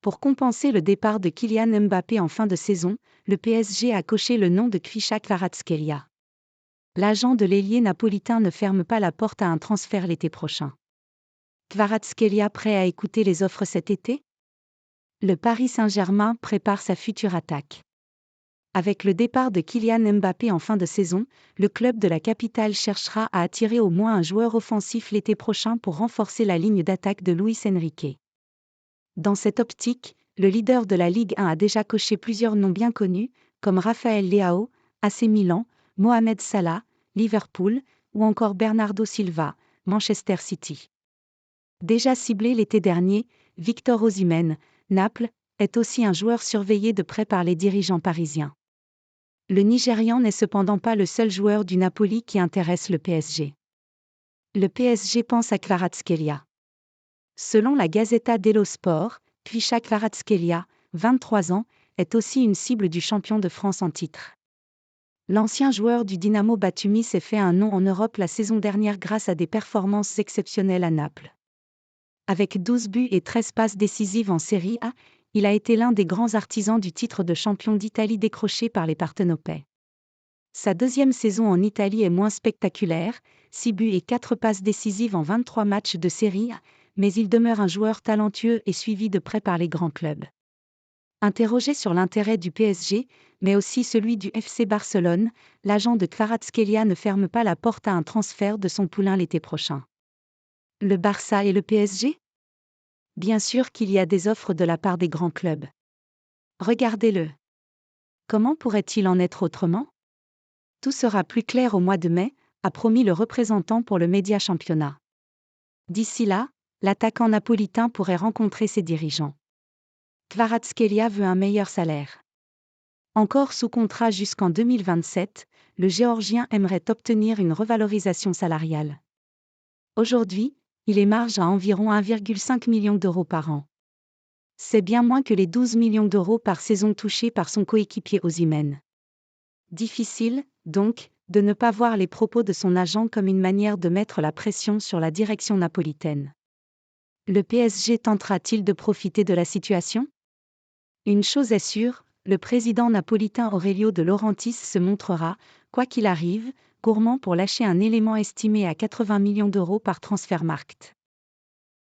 Pour compenser le départ de Kylian Mbappé en fin de saison, le PSG a coché le nom de Kvicha Kvaratskhelia. L'agent de l'ailier napolitain ne ferme pas la porte à un transfert l'été prochain. Kvaratskhelia prêt à écouter les offres cet été? Le Paris Saint-Germain prépare sa future attaque. Avec le départ de Kylian Mbappé en fin de saison, le club de la capitale cherchera à attirer au moins un joueur offensif l'été prochain pour renforcer la ligne d'attaque de Luis Enrique. Dans cette optique, le leader de la Ligue 1 a déjà coché plusieurs noms bien connus, comme Raphaël Leao, AC Milan, Mohamed Salah, Liverpool, ou encore Bernardo Silva, Manchester City. Déjà ciblé l'été dernier, Victor Osimhen, Naples, est aussi un joueur surveillé de près par les dirigeants parisiens. Le Nigérian n'est cependant pas le seul joueur du Napoli qui intéresse le PSG. Le PSG pense à Kvaratskhelia. Selon la Gazzetta dello Sport, Kvicha Kvaratskhelia, 23 ans, est aussi une cible du champion de France en titre. L'ancien joueur du Dynamo Batumi s'est fait un nom en Europe la saison dernière grâce à des performances exceptionnelles à Naples. Avec 12 buts et 13 passes décisives en Serie A, il a été l'un des grands artisans du titre de champion d'Italie décroché par les Partenopei. Sa deuxième saison en Italie est moins spectaculaire, 6 buts et 4 passes décisives en 23 matchs de Serie A, mais il demeure un joueur talentueux et suivi de près par les grands clubs. Interrogé sur l'intérêt du PSG, mais aussi celui du FC Barcelone, l'agent de Kvaratskhelia ne ferme pas la porte à un transfert de son poulain l'été prochain. Le Barça et le PSG? Bien sûr qu'il y a des offres de la part des grands clubs. Regardez-le. Comment pourrait-il en être autrement? Tout sera plus clair au mois de mai, a promis le représentant pour le Média Championnat. D'ici là, l'attaquant napolitain pourrait rencontrer ses dirigeants. Kvaratskhelia veut un meilleur salaire. Encore sous contrat jusqu'en 2027, le Géorgien aimerait obtenir une revalorisation salariale. Aujourd'hui, il émarge à environ 1,5 million d'euros par an. C'est bien moins que les 12 millions d'euros par saison touchés par son coéquipier Osimhen. Difficile, donc, de ne pas voir les propos de son agent comme une manière de mettre la pression sur la direction napolitaine. Le PSG tentera-t-il de profiter de la situation? Une chose est sûre, le président napolitain Aurelio De Laurentiis se montrera, quoi qu'il arrive, gourmand pour lâcher un élément estimé à 80 millions d'euros par Transfermarkt.